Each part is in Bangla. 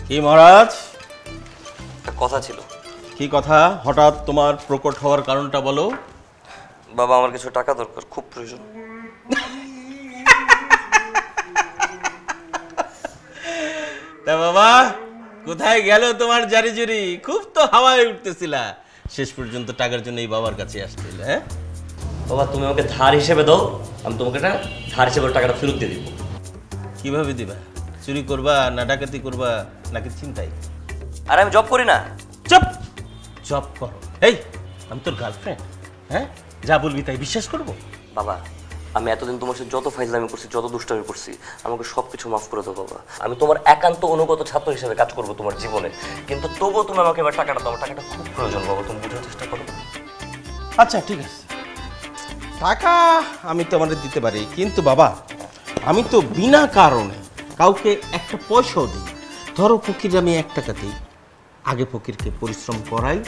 কি মহারাজ? একটা কথা ছিল। কি কথা? হঠাৎ তোমার প্রকট হওয়ার কারণটা বলো। বাবা, আমার কিছু টাকা দরকার, খুব প্রয়োজন। তা বাবা, কোথায় গেল তোমার জারি জুরি? খুব তো হাওয়ায় উঠতেছিলা, শেষ পর্যন্ত টাকার জন্য এই বাবার কাছে আসছিল। হ্যাঁ বাবা, তুমি আমাকে ধার হিসেবে দাও, আমি তোমাকে ধার হিসেবে টাকাটা ফেরত দিয়ে দিব। কিভাবে দিবা? চুরি করবা না ডাকাতি করবা নাকি চিন্তাই? আর আমি জব করি না। চুপ! জব করো? এই, আমি তোর গার্লফ্রেন্ড। হ্যাঁ, যা বলবি তাই বিশ্বাস করবো? বাবা, আমি এতদিন তোমার সাথে যত ফাইজলামি করছি, যত দুষ্টামি করছি, আমাকে সবকিছু মাফ করে দাও বাবা। আমি তোমার একান্ত অনুগত ছাত্র হিসেবে কাজ করবো তোমার জীবনে, কিন্তু তবুও তুমি আমাকে এবার টাকাটা দাও। টাকাটা খুব প্রয়োজন বাবা, তুমি বোঝার চেষ্টা করো। আচ্ছা ঠিক আছে, টাকা আমি তোমাদের দিতে পারি, কিন্তু বাবা আমি তো বিনা কারণে কাউকে একটা পয়সাও দিই। ধরো ফকির আমি 1 টাকা দিই, আগে ফকিরকে পরিশ্রম করাই,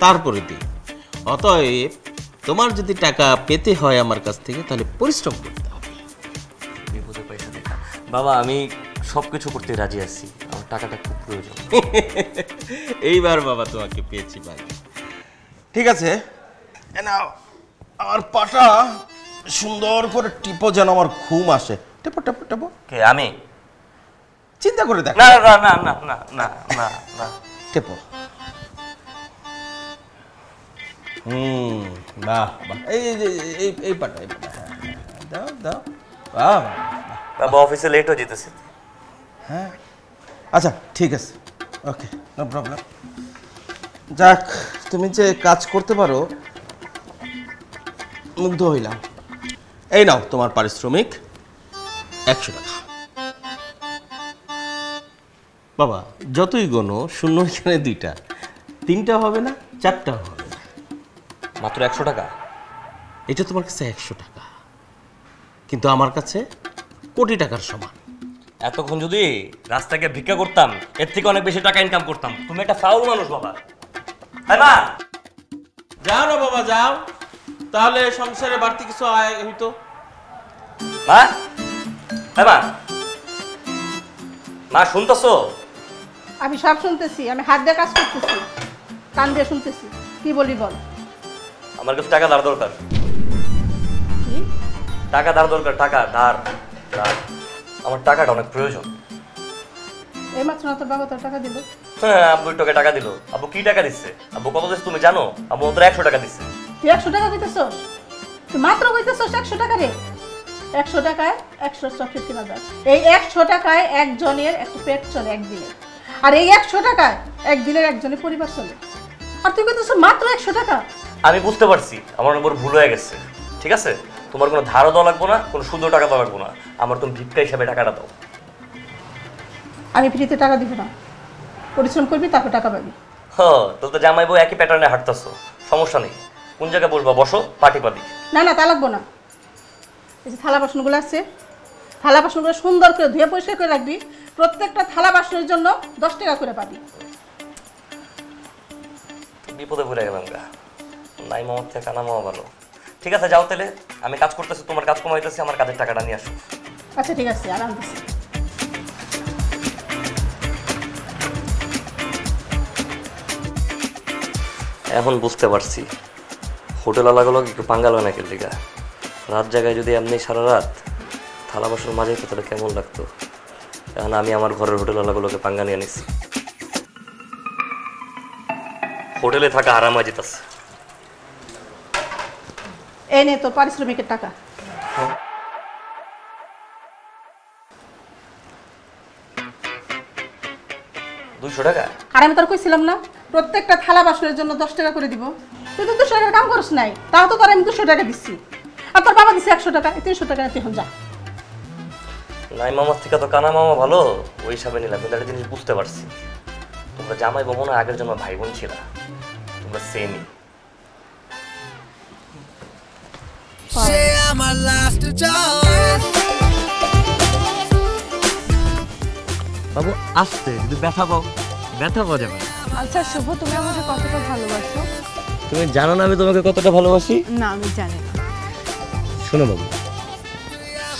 তারপরে দিই। অতএব তোমার যদি টাকা পেতে হয় আমার কাছ থেকে, তাহলে পরিশ্রম করতে হবে। বিপদে পয়সা দেখা বাবা, আমি সবকিছু করতে রাজি আছি, আমার টাকাটা খুব প্রয়োজন। এইবার বাবা তোমাকে পেয়েছি ভাই। ঠিক আছে, নাও আমার পাটা সুন্দর করে টিপো, যেন আমার ঘুম আসে। টেপো টেপো টেপো। কে? আমি? চিন্তা করে দেখ। না না না না না না না না। টেপো। বাহ বাহ, এই পাটা, এই পাটা। দাও দাও। বাহ বাবা, অফিসে লেট হয়ে যেতেছে। হ্যাঁ আচ্ছা ঠিক আছে, ওকে, নো প্রবলেম। যাক, তুমি যে কাজ করতে পারো মুগ্ধ হইলাম। এই নাও তোমার পারিশ্রমিক 100 টাকা। বাবা যতই গোনো, শূন্য এখানে 2টা, 3টা হবে না, 4টা হবে না। মাত্র 100 টাকা? এটা তোমার কাছে 100 টাকা, কিন্তু আমার কাছে কোটি টাকার সমান। এতক্ষণ যদি রাস্তাকে ভিক্ষা করতাম, এর থেকে অনেক বেশি টাকা ইনকাম করতাম। তুমি একটা ফাউল মানুষ বাবা। হ্যাঁ মা, যাও না বাবা যাও, তাহলে সংসারে বাড়তি কিছু আয় হইতো। মা, হ্যাঁ মা, মা শুনতেছো? আমি সব শুনতেছি, আমি হাত দিয়ে কাজ করতেছি, কান দিয়ে শুনতেছি। কি বলি বল। আমার কাছে টাকা ধার দরকার। কি? টাকা ধার দরকার, টাকা ধার ধার। আমার টাকাটা অনেক প্রয়োজন। এই মাত্র না তোর বাবা তোর টাকা দিল? হ্যাঁ, আব্বু তোকে টাকা দিল। আব্বু কি টাকা দিচ্ছে? আব্বু কত দিচ্ছে তুমি জানো? আব্বু মাত্র 100 টাকা দিচ্ছে। তুই 100 টাকা কইতেছস? তুই মাত্র কইতেছস 100 টাকা রে? 100 টাকায় 100 চকলেট কিনা যায়। এই 100 টাকায় একজনের একটা পেট চলে একদিনে, আর এই 100 টাকায় একদিনের একজনের পরিবার চলে। আর তুই কইতেছস মাত্র 100 টাকা? আমি বুঝতে পারছি আমার উপর ভুল হয়ে গেছে, ঠিক আছে? তোমার কোনো ধারও দেওয়া লাগবো না, কোনো সুদও টাকা দেওয়া লাগবো না। আমার তুমি ভিক্ষা হিসাবে টাকাটা দাও। আমি ফ্রিতে টাকা দিব না, পরিশ্রম করবি তারপর টাকা পাবি। হ্যাঁ, তো জামাই বউ একই প্যাটার্নে হাঁটতেছো, সমস্যা নেই। কোন জায়গায় বসবা বসো, পাটি পাবি। না না, তা লাগবো না। এই যে থালা বাসনগুলো আছে, থালা বাসনগুলো সুন্দর করে ধুয়ে পরিষ্কার করে রাখবি। প্রত্যেকটা থালা বাসনের জন্য 10 টাকা করে পাবি। বিপদে পড়ে গেলাম গা। নাই মামার থেকে কানা মামা ভালো। ঠিক আছে যাও তাহলে, আমি কাজ করতেছি, তোমার কাজ কমাইতেছি, আমার কাজের টাকাটা নিয়ে আসো। আচ্ছা ঠিক আছে, আরাম দিচ্ছি। এখন বুঝতে পারছি হোটেল আলাগুলো একটু পাঙ্গাল হয় না কেন লিগা। রাত জায়গায় যদি এমনি সারা রাত থালা বাসন মাঝে তাহলে কেমন লাগতো। এখন আমি আমার ঘরের হোটেল আলাগুলোকে পাঙ্গা নিয়ে নিচ্ছি। হোটেলে থাকা আরাম হয়ে যেতেছে। এই নে তোর পারিশ্রমিকের টাকা। $200 টাকা? আর আমি তোর কইছিলাম না প্রত্যেকটা থালা বাসনের জন্য 10 টাকা করে দিব? তুই তো 200 টাকার কাম করিস নাই, তাও তো তোর আমি 200 টাকা দিচ্ছি। আর তোর বাবা দিচ্ছে 100 টাকা, 300 টাকা। তুই এখন যা। নাই মামার থেকে তো কানা মামা ভালো, ওই হিসাবে নিলাম। কিন্তু একটা জিনিস বুঝতে পারছি, তোমরা জামাই বাবু না আগের জন্য ভাই বোন ছিল, তোমরা সেমই। বাবু আসতে যদি ব্যথা পাও, ব্যথা পাওয়া যাবে। আচ্ছা শুভ, তুমি আমাকে কতটা ভালোবাসো? তুমি জানো না আমি তোমাকে কতটা ভালোবাসি? না, আমি জানি না। শোনো বাবু,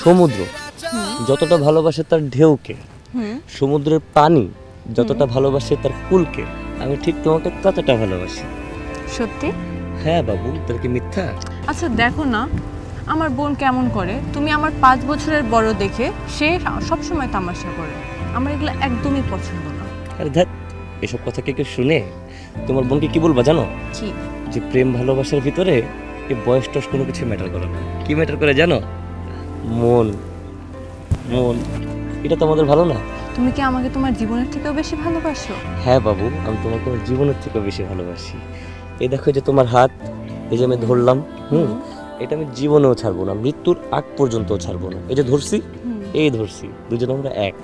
সমুদ্র যতটা ভালোবাসে তার ঢেউকে, সমুদ্রের পানি যতটা ভালোবাসে তার কুলকে, আমি ঠিক তোমাকে ততটা ভালোবাসি। সত্যি? হ্যাঁ বাবু, তোর কি মিথ্যা? আচ্ছা দেখো না, আমার বোন কেমন করে, তুমি আমার 5 বছরের বড় দেখে সে সবসময় তামাশা করে, আমার এগুলো একদমই পছন্দ না। আরে ধ্যাৎ, এসব কথা কে কেউ শুনে? তোমার বোনকে কি বলবা জানো? কি? যে প্রেম ভালোবাসার ভিতরে এই বয়স টস কোনো কিছু ম্যাটার করে না। কি ম্যাটার করে জানো? মন। মন, এটা তো আমাদের ভালো না? তুমি কি আমাকে তোমার জীবনের থেকেও বেশি ভালোবাসো? হ্যাঁ বাবু, আমি তোমাকে আমার জীবনের থেকেও বেশি ভালোবাসি। এই দেখো, যে তোমার হাত, এই যে আমি ধরলাম, এটা আমি জীবনেও ছাড়বো না, মৃত্যুর আগ পর্যন্তও ছাড়বো না। এই যে ধরছি, এই ধরছি, দুজন আমরা এক।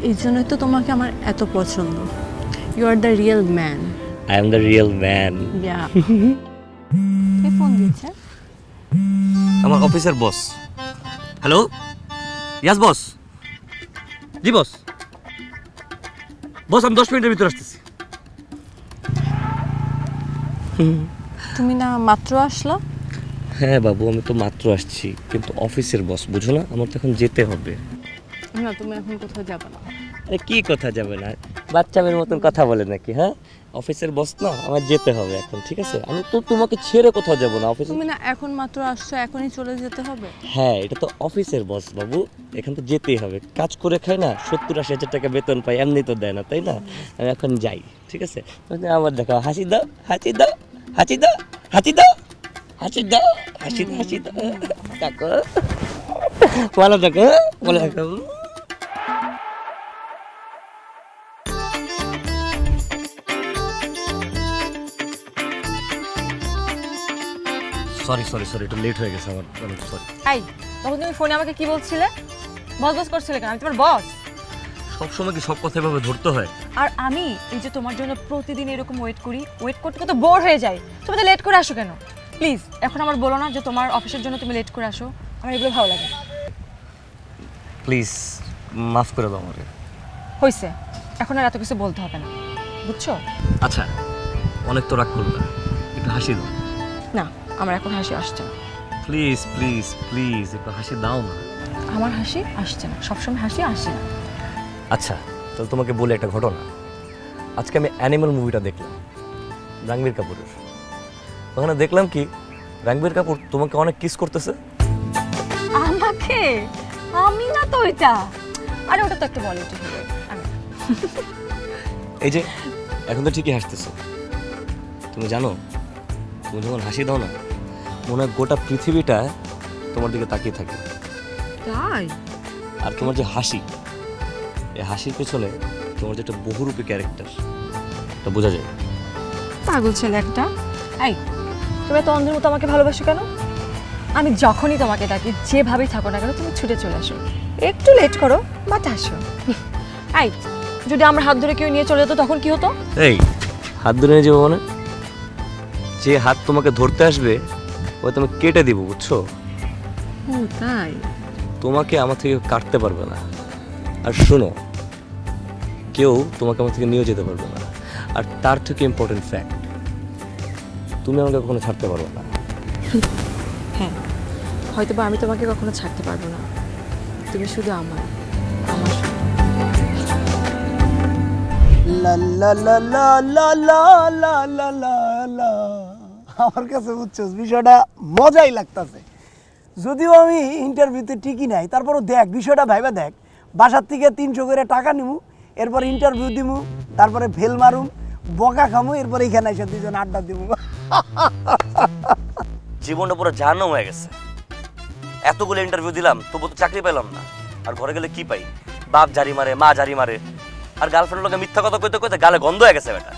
এই জন্যই তো তোমাকে আমার এত পছন্দ। You are the real man. I am the real man. Yeah. কে ফোন দিয়েছে? আমার অফিসের বস। হ্যালো, ইয়াস বস। জি বস। বস, আমি 10 মিনিটের ভিতরে আসতেছি। তুমি না মাত্র আসলো? হ্যাঁ বাবু, আমি তো মাত্র আসছি, কিন্তু অফিসের বস, বুঝো না, আমার তো এখন যেতে হবে। না, তুমি এখন কোথাও যাবে না। আরে কি কথা যাবে না, বাচ্চা মেয়ের মতন কথা বলে নাকি? হ্যাঁ, অফিসের বস না, আমার যেতে হবে এখন, ঠিক আছে? আমি তো তোমাকে ছেড়ে কোথাও যাব না। অফিস তুমি না এখন মাত্র আসছো, এখনই চলে যেতে হবে? হ্যাঁ, এটা তো অফিসের বস বাবু, এখান তো যেতেই হবে। কাজ করে খাই না, 70-80 হাজার টাকা বেতন পাই, এমনি তো দেয় না, তাই না? আমি এখন যাই, ঠিক আছে? আমার দেখো, হাসি দাও, হাসি দাও, হাসি দাও, হাসি দাও, হাসি দাও, হাসি দাও, হাসি দাও। দেখো, ভালো দেখো, ভালো দেখো। সরি সরি সরি, একটু লেট হয়ে গেছে আমার, অনেক সরি। এই, তখন তুমি ফোনে আমাকে কি বলছিলে? বস বস করছিলে কেন? আমি তোমার বস। সবসময় কি সব কথা এভাবে ধরতে হয়? আর আমি এই যে তোমার জন্য প্রতিদিন এরকম ওয়েট করি, ওয়েট করতে করতে বোর হয়ে যাই। তুমি তো লেট করে আসো কেন? প্লিজ এখন আমার বলো না যে তোমার অফিসের জন্য তুমি লেট করে আসো। আমার এগুলো ভালো লাগে না। প্লিজ মাফ করে দাও আমাকে। হয়েছে, এখন আর এত কিছু বলতে হবে না, বুঝছো? আচ্ছা, অনেক তো রাগ করবে, একটু হাসি দাও না, আমার এখন হাসি আসছে না। প্লিজ প্লিজ প্লিজ, একটু হাসি দাও না। আমার হাসি আসছে না, সবসময় হাসি আসে না। আচ্ছা, তাহলে তোমাকে বলে একটা ঘটনা। আজকে আমি অ্যানিমাল মুভিটা দেখলাম, রণবীর কাপুরের। ওখানে দেখলাম কি, রণবীর কাপুর তোমাকে অনেক কিস করতেছে। আমাকে? আমি না তো এটা। আরে ওটা তো একটা বলিউড হিরো। এই যে এখন তো ঠিকই হাসতেছো, তুমি জানো, তুমি যখন হাসি দাও না, মনে হয় গোটা পৃথিবীটা তোমার দিকে তাকিয়ে থাকে। তাই? আর তোমার যে হাসি, এই হাসির পেছনে তোমার যে একটা বহুরূপী ক্যারেক্টার, এটা বোঝা যায়। পাগল ছেলে একটা। এই, তুমি তো অন্ধের মতো আমাকে ভালোবাসো কেন? আমি যখনই তোমাকে ডাকি, যেভাবেই থাকো না কেন, তুমি ছুটে চলে আসো। একটু লেট করো বাট আসো। এই, যদি আমার হাত ধরে কেউ নিয়ে চলে যেত তখন কি হতো? এই, হাত ধরে নিয়ে যাবো মানে? যে হাত তোমাকে ধরতে আসবে ওই তুমি কেটে দিব, বুঝছো? ও তাই? তোমাকে আমার থেকে কাটতে পারবে না। আর শোনো, কেউ তোমাকে আমার থেকে নিয়ে যেতে পারবে না। আর তার থেকে ইম্পর্টেন্ট ফ্যাক্ট, তুমি আমাকে কখনো ছাড়তে পারবে না। হ্যাঁ, হয়তো বা আমি তোমাকে কখনো ছাড়তে পারবো না, তুমি শুধু আমার আমার শুধু। লা লা লা লা লা লা লা লা লা লা। আমার কাছে বুঝছস বিষয়টা মজাই লাগতাছে। যদিও আমি ইন্টারভিউতে ঠিকই নাই, তারপরও দেখ বিষয়টা ভাইবা দেখ। বাসার থেকে 300 করে টাকা নিমু, এরপর ইন্টারভিউ দিমু, তারপরে ফেল মারুম, বকা খামু, এরপর এখানে এসে দুজন আড্ডা দিমু। জীবনটা পুরো জাহান্নাম হয়ে গেছে। এতগুলো ইন্টারভিউ দিলাম, তবু তো চাকরি পেলাম না। আর ঘরে গেলে কি পাই? বাপ জারি মারে, মা জারি মারে, আর গার্লফ্রেন্ডের লোকে মিথ্যা কথা কইতে কইতে গালে গন্ধ হয়ে গেছে বেটা।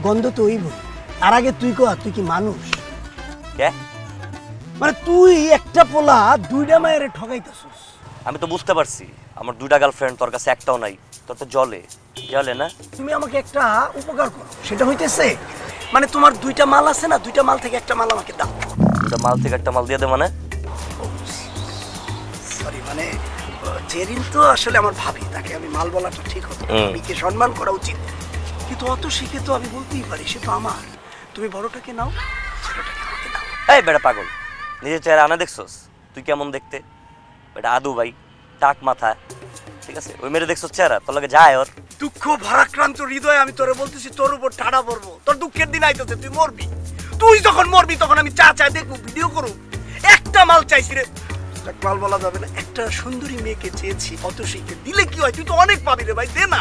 গন্ধ তো ওই বই। আর আগে তুই কো, তুই কি মানুষ? কে? মানে তুই একটা পোলা 2টা মায়ের ঠকাইতেছস। আমি তো বুঝতে পারছি, আমার 2টা গার্লফ্রেন্ড, তোর কাছে একটাও নাই। তোর তো জলে জলে না। তুমি আমাকে একটা উপকার করো, সেটা হইতেছে মানে তোমার 2টা মাল আছে না, 2টা মাল থেকে একটা মাল আমাকে দাও। 2টা মাল থেকে একটা মাল দিয়ে দে মানে? সরি, মানে জেরিন তো আসলে আমার ভাবি, তাকে আমি মাল বলাটা ঠিক হতো, ভাবিকে সম্মান করা উচিত। কিন্তু অত শিখে তো আমি বলতেই পারি, সে তো আমার। তুমি বড়টাকে নাও, ছোটটাকে আমাকে দাও। এই বেটা পাগল, নিজের চেহারা আনা দেখছস? তুই কেমন দেখতে? বেটা আদু ভাই, টাক মাথা, ঠিক আছে? ওই মেরে দেখছস চেহারা? তোর লাগে যায় ওর দুঃখ ভারাক্রান্ত হৃদয়ে আমি তোরে বলতেছি তোর উপর ঠাড়া পড়বো। তোর দুঃখের দিন আইতেছে, তুই মরবি। তুই যখন মরবি তখন আমি চা দেখবো, ভিডিও করবো। একটা মাল চাইছি রে, মাল বলা যাবে না, একটা সুন্দরী মেয়েকে চেয়েছি, অত শিখে দিলে কি হয়? তুই তো অনেক পাবি রে ভাই, দে না।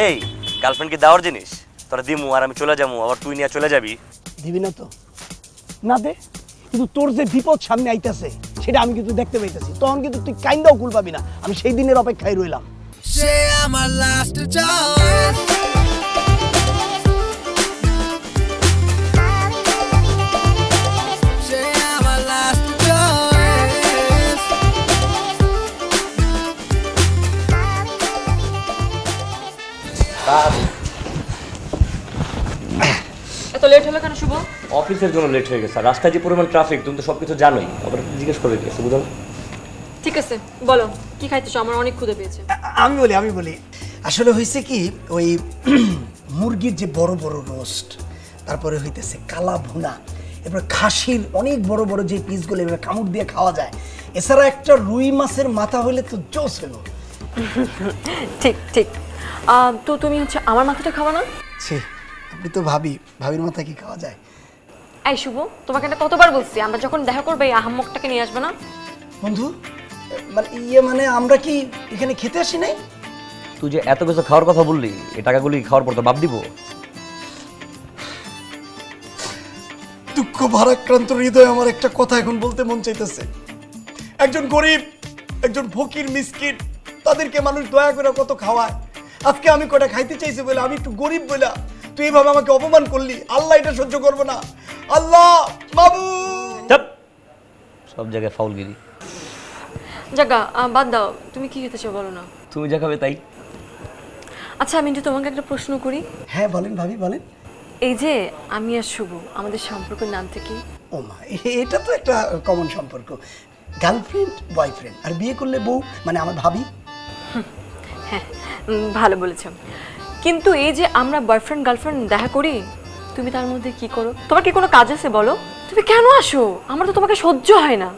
এই গার্লফ্রেন্ড কি দেওয়ার জিনিস? তোরা দিমু আর আমি চলে যাবো, আবার তুই নিয়ে চলে যাবি? দিবি না তো? না দে, কিন্তু তোর যে বিপদ সামনে আইতাছে সেটা আমি কিন্তু দেখতে পাইতেছি। তখন কিন্তু তুই কাইন্দাও কুল পাবি না। আমি সেই দিনের অপেক্ষায় রইলাম। সে আমার লাস্ট চয়েস, সে আমার লাস্ট চয়েস। এত লেট হলো কেন শুভ? অফিসের জন্য লেট হয়ে গেছে। রাস্তায় যে পরিমাণ ট্রাফিক তুমি তো সবকিছু জানোই, আবার জিজ্ঞেস করে গেছে, বুঝো না? ঠিক আছে বলো কি খাইতেছো, আমার অনেক ক্ষুধা পেয়েছে। আমি বলি আসলে হয়েছে কি, ওই মুরগির যে বড় বড় রোস্ট, তারপরে হইতেছে কালা ভুনা, এরপর খাসির অনেক বড় বড় যে পিসগুলো এভাবে কামড় দিয়ে খাওয়া যায়, এছাড়া একটা রুই মাছের মাথা হইলে তো জোস হলো। ঠিক ঠিক। তো তুমি হচ্ছে আমার মাথাটা খাওয়া না? ছি, আপনি তো ভাবির মাথা কি খাওয়া যায়? এই শুভ, তোমাকে এটা কতবার বলছি, আমরা যখন দেখা করবে এই আহাম্মকটাকে নিয়ে আসবে না? বন্ধু মানে আমরা কি এখানে খেতে আসি নাই? তুই যে এত কিছু খাওয়ার কথা বললি, এই টাকাগুলি খাওয়ার পর তো বাদ দিব? দুঃখ ভারাক্রান্ত হৃদয়ে আমার একটা কথা এখন বলতে মন চাইতেছে। একজন গরিব, একজন ফকির মিসকিন, তাদেরকে মানুষ দয়া করে কত খাওয়ায়। আজকে আমি কটা খাইতে চাইছি বলে, আমি একটু গরিব বলে তুই এইভাবে আমাকে অপমান করলি। আল্লাহ এটা সহ্য করবো না। আল্লাহ মাবুদ। সব জায়গায় ফাউলগিরি। জাগা বাদ দাও, তুমি কি খেতে চাও বলো না। তুমি যা খাবে তাই। আচ্ছা আমি একটু তোমাকে একটা প্রশ্ন করি। হ্যাঁ বলেন ভাবি, বলেন। এই যে আমি আর শুভ, আমাদের সম্পর্কের নাম থেকে? ও মা, এটা তো একটা কমন সম্পর্ক, গার্লফ্রেন্ড বয়ফ্রেন্ড। আর বিয়ে করলে বউ, মানে আমার ভাবি। হ্যাঁ ভালো বলেছো, কিন্তু এই যে আমরা বয়ফ্রেন্ড গার্লফ্রেন্ড দেখা করি, তুমি তার মধ্যে কি করো? তোমার কি কোনো কাজ আছে বলো? তুমি কেন আসো? আমার তো তোমাকে সহ্য হয় না।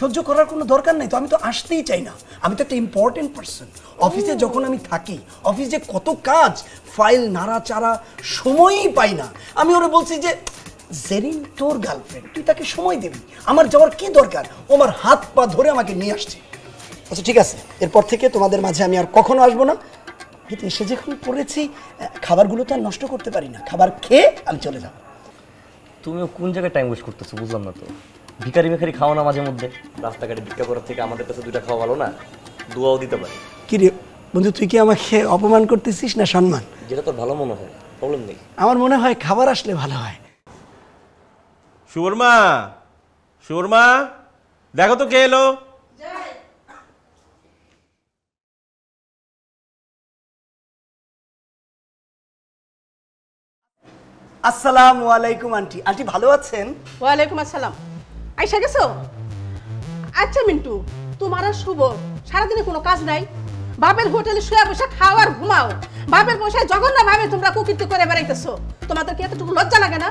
সহ্য করার কোনো দরকার নাই তো, আমি তো আসতেই চাই না। আমি তো একটা ইম্পর্টেন্ট পার্সন। অফিসে যখন আমি থাকি, অফিসে কত কাজ, ফাইল নাড়াচাড়া, সময়ই পাই না। আমি ওরা বলছি যে জেরিন তোর গার্লফ্রেন্ড, তুই তাকে সময় দিবি, আমার যাওয়ার কি দরকার? ও আমার হাত পা ধরে আমাকে নিয়ে আসছে। আচ্ছা ঠিক আছে, এরপর থেকে তোমাদের মাঝে আমি আর কখনো আসবো না। কিন্তু এসে যখন পড়েছি, খাবারগুলো তো আর নষ্ট করতে পারি না। খাবার খেয়ে আমি চলে যাবো। তুমিও কোন জায়গায় টাইম ওয়েস্ট করতেছো বুঝলাম না তো। ভিখারি ভিখারি খাও না মাঝে মধ্যে? রাস্তাঘাটে ভিক্ষা করার থেকে আমাদের কাছে দুইটা খাওয়া ভালো না? দোয়াও দিতে পারি। কি রে বন্ধু, তুই কি আমাকে অপমান করতেছিস না সম্মান? যেটা তোর ভালো মনে হয়, প্রবলেম নেই। আমার মনে হয় খাবার আসলে ভালো হয়। সুরমা, সুরমা, দেখো তো কে এলো। আসসালামু আলাইকুম আন্টি। আন্টি ভালো আছেন? ওয়ালাইকুম আসসালাম। আইসা গেছো? আচ্ছা মিন্টু, তোমার আর শুভ সারাদিনে কোনো কাজ নাই? বাপের হোটেলে শুয়ে বসে খাও আর ঘুমাও। বাপের পয়সায় জঘন্য ভাবে তোমরা কুকীর্তি করে বেড়াইতেছো। তোমাদের কি এতটুকু লজ্জা লাগে না?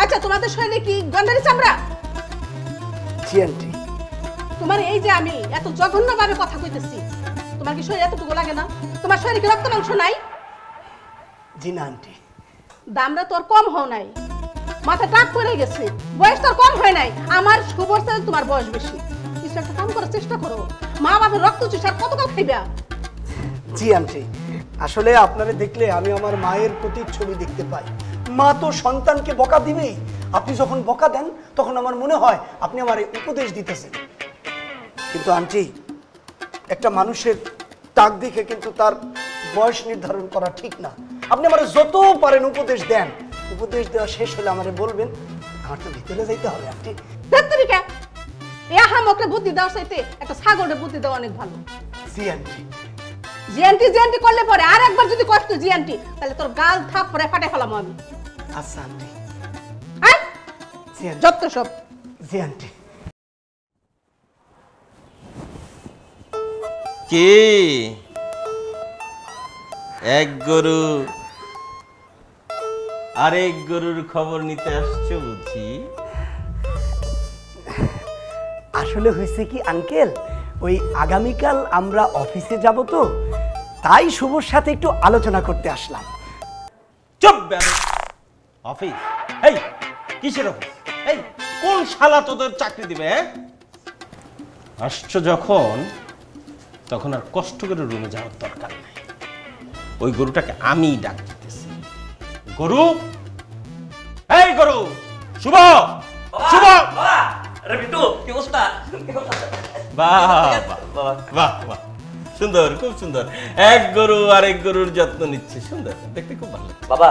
আচ্ছা তোমাদের শরীরে কি গন্ডারি চামড়া? জি আন্টি। তোমার এই যে আমি এত জঘন্য ভাবে কথা কইতেছি, তোমার কি শরীরে এতটুকু লাগে না? তোমার শরীরে কি রক্ত মাংস নাই? জি না আন্টি। দামরা তোর কম হও নাই, মাথা টাক পড়ে গেছে, বয়স তোর কম হয় নাই। আমার শুভর চেয়ে তোমার বয়স বেশি। কিছু একটা কাম করার চেষ্টা করো। মা বাপের রক্ত চুষার কতকাল খাইবা? জি আন্টি, আসলে আপনারে দেখলে আমি আমার মায়ের প্রতিচ্ছবি দেখতে পাই। মা তো সন্তানকে বকা দিবেই। আপনি যখন বকা দেন তখন আমার মনে হয় আপনি আমারে উপদেশ দিতেছেন। কিন্তু আন্টি, একটা মানুষের টাক দেখে কিন্তু তার বয়স নির্ধারণ করা ঠিক না। আপনি আমারে যত পারেন উপদেশ দেন, উপদেশ দেওয়া শেষ হলে আমারে বলবেন। আমার তো ভিতরে যাইতে হবে আন্টি। দেখতে হামকরে বুদ্ধি দেওয়ার চাইতে একটা ছাগলের বুদ্ধি দেওয়া অনেক ভালো। জি আন্টি। জিএনটি করলে পরে আর একবার যদি কষ্ট জিএনটি, তাহলে তোর গাল থাপ পরে ফাটে ফেলাম আমি। আচ্ছা আন্টি। যত সব। জি আন্টি। কে এক গরু আরেক গরুর খবর নিতে আসছো বুঝি? আসলে হয়েছে কি আঙ্কেল, ওই আগামীকাল আমরা অফিসে যাব তো, তাই শুভর সাথে একটু আলোচনা করতে আসলাম। চুপ বেয়াদব। অফিস? এই কিসের অফিস? এই কোন শালা তোদের চাকরি দিবে? হ্যাঁ, আসছো যখন তখন আর কষ্ট করে রুমে যাওয়ার দরকার নাই। ওই গরুটাকে আমি ডাক দিতেছি। গরু, এই গরু, শুভ শুভ। আরে বিট্টু, কি অবস্থা? বাহ বাহ বাহ বাহ, সুন্দর, খুব সুন্দর। এক গরু আরেক গরুর যত্ন নিচ্ছে, সুন্দর, দেখতে খুব ভালো লাগছে। বাবা,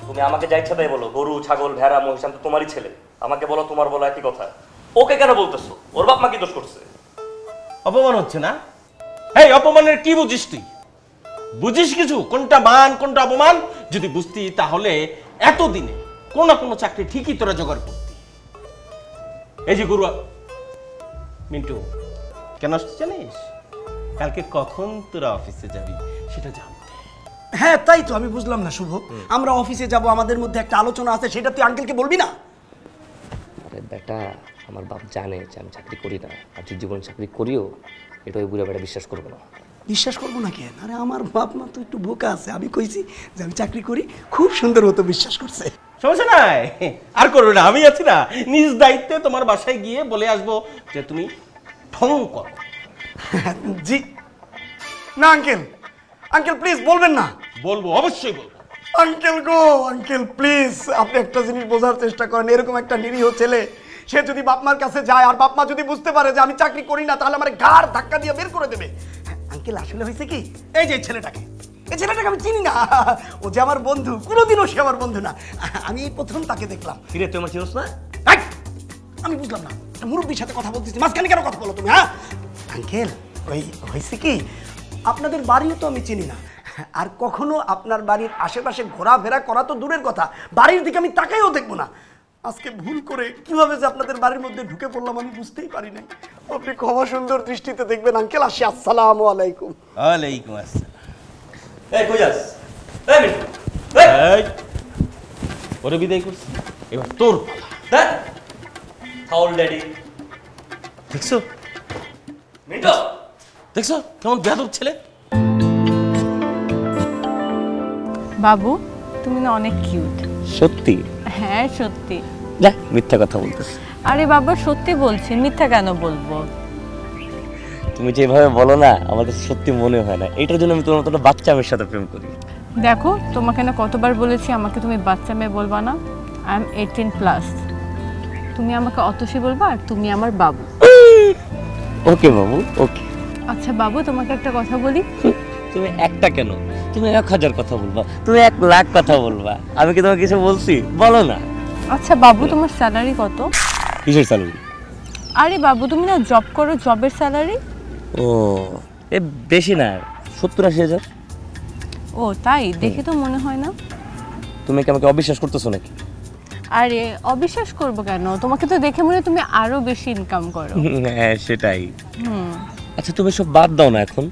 তুমি আমাকে যা ইচ্ছা তাই বলো, গরু, ছাগল, ভেড়া, মহিষ, আমি তো তোমারই ছেলে। আমাকে বলো, তোমার বলো একই কথা। ওকে কেন বলতেছো? ওর বাপ মা কি দোষ করছে? অপমান হচ্ছে না? এই অপমানের কি বুঝিস তুই? বুঝিস কিছু? কোনটা মান কোনটা অপমান? যদি বুঝতি তাহলে এতদিনে কোন না কোনো চাকরি ঠিকই তোরা জোগাড় করতি। এই যে গরু, মিন্টু কেন আসছিস জানিস? কালকে কখন তোরা অফিসে যাবি সেটা জানতে। হ্যাঁ তাই তো, আমি বুঝলাম না শুভ। আমরা অফিসে যাব, আমাদের মধ্যে একটা আলোচনা আছে, সেটা তুই আঙ্কেলকে বলবি না? আরে বেটা, আমার বাপ জানে যে আমি চাকরি করি না, আর তুই জীবন চাকরি করিও এটা ওই বুড়া বেটা বিশ্বাস করবো না। বিশ্বাস করবো না কেন? আরে আমার বাপ মা তো একটু বোকা আছে, আমি কইছি যে আমি চাকরি করি, খুব সুন্দর হতো, বিশ্বাস করছে। সমস্যা নাই, আর করবে না, আমি আছি না। নিজ দায়িত্বে তোমার বাসায় গিয়ে বলে আসবো যে তুমি ঠং করো। জি না আঙ্কেল, আঙ্কেল প্লিজ বলবেন না। বলবো, অবশ্যই বলবো। আঙ্কেল গো, আঙ্কেল প্লিজ, আপনি একটা জিনিস বোঝার চেষ্টা করেন। এরকম একটা নিরীহ ছেলে, সে যদি বাপমার কাছে যায় আর বাপমা যদি বুঝতে পারে যে আমি চাকরি করি না, তাহলে আমার ঘাড় ধাক্কা দিয়ে বের করে দেবে। আঙ্কেল আসলে হয়েছে কি, এই যে ছেলেটাকে, এই ছেলেটাকে আমি চিনি না। ও যে আমার বন্ধু, কোনোদিনও সে আমার বন্ধু না। আমি এই প্রথম তাকে দেখলাম। কিরে, তুই আমার চিনস না? আমি বুঝলাম না, মুরব্বীর সাথে কথা বলতেছি, মাঝখানে কেন কথা বলো তুমি? হ্যাঁ আঙ্কেল, ওই হয়েছে কি, আপনাদের বাড়িও তো আমি চিনি না, আর কখনো আপনার বাড়ির আশেপাশে ঘোরাফেরা করা তো দূরের কথা, বাড়ির দিকে আমি তাকাইও দেখবো না। আজকে ভুল করে কিভাবে যে আপনাদের বাড়ির মধ্যে ঢুকে পড়লাম আমি বুঝতেই পারি নাই। আপনি ক্ষমা সুন্দর দৃষ্টিতে দেখবেন আঙ্কেল। আসি, আসসালামু আলাইকুম। ওয়ালাইকুম আসসালাম। এই কই যাস? এই মিন্টু, এই, ওরে বিদায় করছি, এবার তোর পালা। হ্যাঁ ফাউল ড্যাডি। দেখছো মিন্টু, দেখছো কেমন বেয়াদব ছেলে? বাবু, তুমি না অনেক কিউট। সত্যি? হ্যাঁ সত্যি। যা, মিথ্যা কথা বলতেছ। আরে বাবা, সত্যি বলছি, মিথ্যা কেন বলবো? তুমি যেভাবে বলো না, আমার কাছে সত্যি মনে হয় না। এটার জন্য আমি তোমার মতো একটা বাচ্চা মেয়ের সাথে প্রেম করি। দেখো, তোমাকে না কতবার বলেছি আমাকে তুমি বাচ্চা মেয়ে বলবা না। I am 18+। তুমি আমাকে অতসী বলবা, আর তুমি আমার বাবু। ওকে বাবু, ওকে। আচ্ছা বাবু, তোমাকে একটা কথা বলি। তুমি একটা কেন, তুমি 1000 কথা বলবা, তুমি 1,00,000 কথা বলবা। আমি কি তোমাকে কিছু বলছি? বলো না। আচ্ছা বাবু, তোমার স্যালারি কত? কিসের স্যালারি? আরে বাবু, তুমি না জব করো, জবের স্যালারি? ও, এ বেশি না, 70-80 হাজার। ও তাই? দেখে তো মনে হয় না। তুমি কি আমাকে অবিশ্বাস করতেছো নাকি? আরে অবিশ্বাস করব কেন? তোমাকে তো দেখে মনে হয় তুমি আরো বেশি ইনকাম করো। হ্যাঁ সেটাই। হুম। আচ্ছা তুমি সব বাদ দাও না, এখন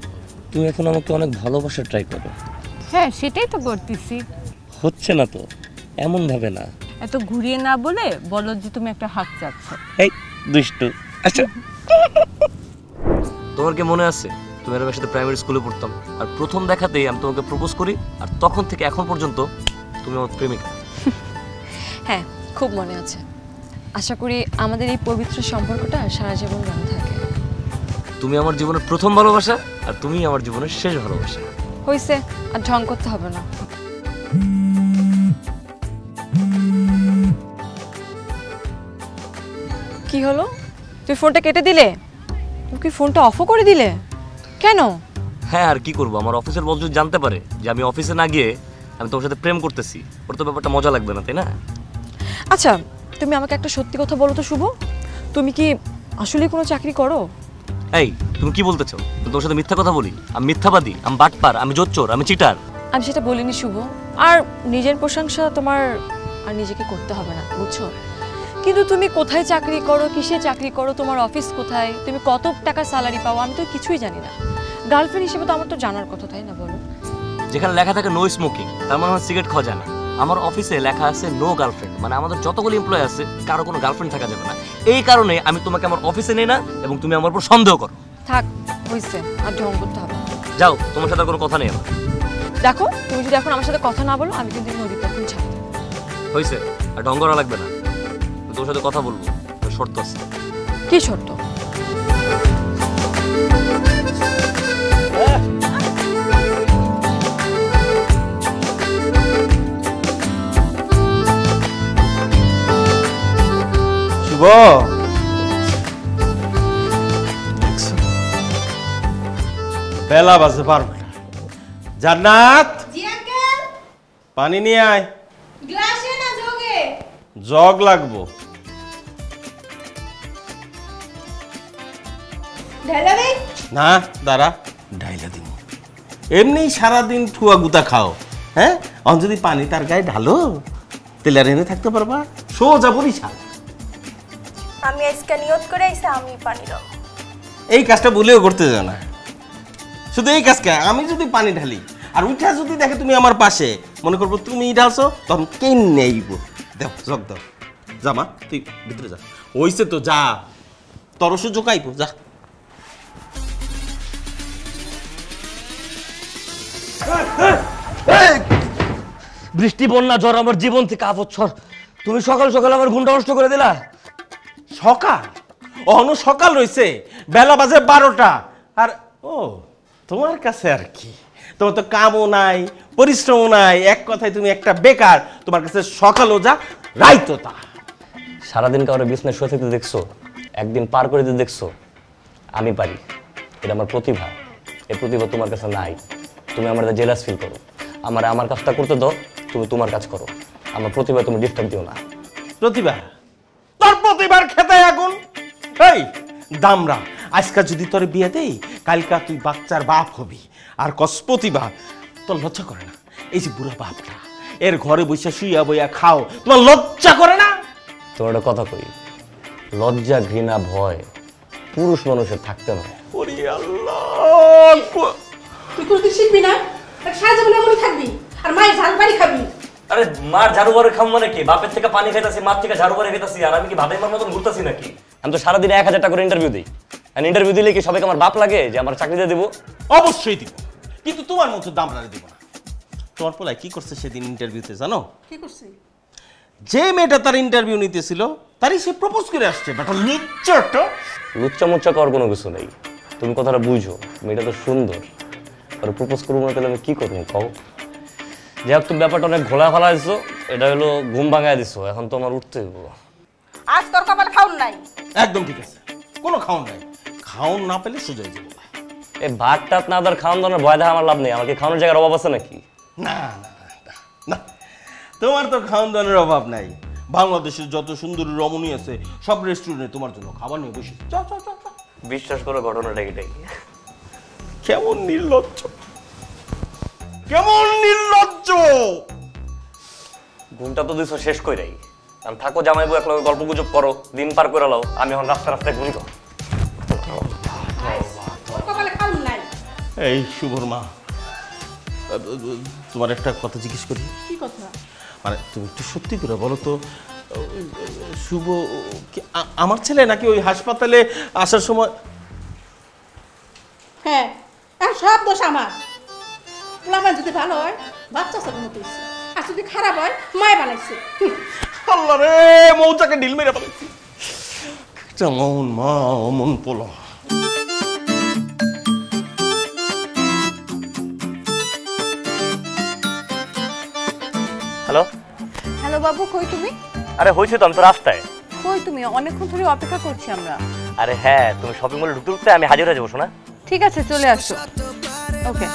তুমি এখন আমাকে অনেক ভালোবাসার ট্রাই করো। হ্যাঁ সেটাই তো করতেছি। হচ্ছে না তো, এমন ভাবে না। এত ঘুরিয়ে না বলে বলো যে তুমি একটা হাত চাচ্ছ। এই দুষ্টু। আচ্ছা তোমার কি মনে আছে তুমি আর আমার সাথে প্রাইমারি স্কুলে পড়তাম, আর প্রথম দেখাতেই আমি তোমাকে প্রপোজ করি, আর তখন থেকে এখন পর্যন্ত তুমি আমার প্রেমিকা? হ্যাঁ খুব মনে আছে। আশা করি আমাদের এই পবিত্র সম্পর্কটা সারা জীবন রঙ থাকে। তুমি আমার জীবনের প্রথম ভালোবাসা, আর তুমি আমার জীবনের শেষ ভালোবাসা। হইছে, আর ঢং করতে হবে না। কি হলো, তুই ফোনটা কেটে দিলে? তুমি কি ফোনটা অফও করে দিলে? কেন? হ্যাঁ আর কি করবো, আমার অফিসের বস যদি জানতে পারে যে আমি অফিসে না গিয়ে আমি তোমার সাথে প্রেম করতেছি, ওর তো ব্যাপারটা মজা লাগবে না, তাই না? আচ্ছা তুমি আমাকে একটা সত্যি কথা বলো তো শুভ, তুমি কি আসলে কোনো চাকরি করো? এই তুমি কি বলতে চাও? তুমি তোমার সাথে মিথ্যা কথা বলি? আমি মিথ্যাবাদী, আমি বাটপার, আমি জোচ্চোর, আমি চিটার? আমি সেটা বলিনি শুভ, আর নিজের প্রশংসা তোমার আর নিজেকে করতে হবে না, বুঝছো? কিন্তু তুমি কোথায় চাকরি করো, কিসে চাকরি করো, তোমার অফিস কোথায়, তুমি কত টাকা স্যালারি পাও, আমি তো কিছুই জানি না। গার্লফ্রেন্ড হিসেবে তো আমার তো জানার কথা, তাই না বলো? যেখানে লেখা থাকে নো স্মোকিং, তার মানে আমার সিগারেট খাওয়া যায় না। আমার অফিসে লেখা আছে নো গার্লফ্রেন্ড, মানে আমাদের যতগুলো এমপ্লয় আছে কারো কোনো গার্লফ্রেন্ড থাকা যাবে না। এই কারণে আমি তোমাকে আমার অফিসে নেই না, এবং তুমি আমার উপর সন্দেহ করো। থাক, হইছে, আর ঢং করতে হবে না। যাও, তোমার সাথে আর কোনো কথা নেই আমার। দেখো তুমি যদি এখন আমার সাথে কথা না বলো আমি কিন্তু নদীতে এখন ছাড়। হয়েছে, আর ঢং করা লাগবে না। আমি তোর সাথে কথা বলবো, শর্ত আছে। কি শর্ত? শুভ, বেলা বাজে 12টা। জান্নাত, জি আঙ্কেল। পানি নিয়ে আয়। গ্লাসে না জগে? জগ লাগবো। ঢেলা দেই? না দাঁড়া, ঢাইলা দিব। এমনি সারাদিন ঠুয়া গুতা খাও, হ্যাঁ? অন যদি পানি তার গায়ে ঢালো তেলার এনে থাকতে পারবা। সোজা বরিশাল। আমি আজকে নিয়ত করে আইসা আমি পানি দাও। এই কাজটা ভুলেও করতে যাও না। শুধু এই কাজটা, আমি যদি পানি ঢালি আর উঠা যদি দেখে তুমি আমার পাশে, মনে করবো তুমি ঢালছো, তখন কেন নেইব। দেখ জগ দাও। যা মা, তুই ভিতরে যা। ওইসে তো যা, তোর সুযোগ আইব, যা। বৃষ্টি, বন্যা, জ্বর আমার জীবন থেকে আবচ্ছর। তুমি সকাল সকাল আমার ঘুমটা নষ্ট করে দিলা। সকাল? অহনো সকাল রয়েছে, বেলা বাজে 12টা। আর ও তোমার কাছে আর কি, তোমার তো কামও নাই, পরিশ্রমও নাই, এক কথায় তুমি একটা বেকার। তোমার কাছে সকালও যা, রাইতো তা। সারাদিন কারো বিছনায় শুয়ে থাকতে দেখছো, একদিন পার করে দিতে দেখছো। আমি পারি, এটা আমার প্রতিভা। এই প্রতিভা তোমার কাছে নাই। তুমি আমার জেলাস ফিল করো। আমার কাজটা করতে দাও, তুমি তোমার কাজ করো। আমার প্রতিভা তুমি ডিস্টার্ব দিও না। প্রতিভা? তোর প্রতিভার খেতে আগুন। এই দামরা, আজকে যদি তোর বিয়ে দেই, কালকা তুই বাচ্চার বাপ হবি। আর কস প্রতিভা? তোর লজ্জা করে না? এই যে বুড়া বাপটা, এর ঘরে বসে শুইয়া বইয়া খাও, তোমার লজ্জা করে না? তোমার একটা কথা কই, লজ্জা, ঘৃণা, ভয় পুরুষ মানুষের থাকতে নয়। ওরে আল্লাহ, তুই করতে শিখবি না? এক সারা জীবন এমনই থাকবি আর মায়ের ঝাল বাড়ি খাবি। আরে মার ঝাড়ু করে খাম মানে কি? বাপের থেকে পানি খাইতাছি, মার থেকে ঝাড়ু করে খাইতাছি, আর আমি কি ভাদাইমার মতন ঘুরতাছি নাকি? আমি তো সারাদিন 1000 টাকা করে ইন্টারভিউ দিই। আর ইন্টারভিউ দিলে কি সবাইকে আমার বাপ লাগে যে আমার চাকরি দিয়ে দিব? অবশ্যই দিব, কিন্তু তোমার মতো দামরারে দিব না। তোমার পোলায় কি করছে সেদিন ইন্টারভিউতে জানো? কি করছিস? যে মেয়েটা তার ইন্টারভিউ নিতেছিল তারই সে প্রপোজ করে আসছে। বেটা নিচ্চটা। লুচ্চা মুচ্চা করার কোনো কিছু নেই। তুমি কথাটা বুঝো, মেয়েটা তো সুন্দর। আর প্রপোজ করবো না তাহলে আমি কি করবো কও? যাই হোক, তুমি ব্যাপারটা অনেক ঘোলা ফেলা দিছো। এটা হলো ঘুম ভাঙায় দিছো। এখন তো আমার উঠতে হইব। আজ তোর কপালে খাউন নাই। একদম ঠিক আছে, কোনো খাওন নাই। খাওন না পেলে সোজা হয়ে যাবো। এই ভাত টাত না দেওয়ার খাওয়ান দাওয়ার ভয় দেখা আমার লাভ নেই। আমাকে খাওয়ানোর জায়গার অভাব আছে নাকি? না না না, না, তোমার তো খাওন দাওয়ানোর অভাব নাই। বাংলাদেশের যত সুন্দরী রমণী আছে সব রেস্টুরেন্টে তোমার জন্য খাবার নিয়ে বসে। চল চল চল চল। বিশ্বাস করো, ঘটনাটা এটাই। কেমন নির্লজ্জ, কেমন নির্লজ্জ! ঘুমটা তো দিছো শেষ কইরাই। আমি থাকো জামাইবু, একলগে গল্প গুজব করো, দিন পার করে লাও। আমি এখন রাস্তা রাস্তায় ঘুরি। তো তোর কপালে খাউন নাই। এই শুভর মা, তোমার একটা কথা জিজ্ঞেস করি। কি কথা? মানে তুমি একটু সত্যি করে বলো তো, শুভ আমার ছেলে নাকি ওই হাসপাতালে আসার সময়? হ্যাঁ, আর সব দোষ আমার। পোলাপান যদি ভালো হয় বাচ্চা ছেলের মতো হইছে, আর যদি খারাপ হয় মায় বানাইছে। আল্লাহ রে, মৌচাকে ঢিল মেরে ফেলেছি। কেমন মা অমন পোলা। হ্যালো হ্যালো বাবু, কই তুমি? আরে হয়েছে তো, আমি তো রাস্তায়। কই তুমি? অনেকক্ষণ ধরে অপেক্ষা করছি আমরা। আরে হ্যাঁ, তুমি শপিং মলে ঢুকতে ঢুকতে আমি হাজির হয়ে যাবো। শোনা, ঠিক আছে, চলে আসো। ওকে।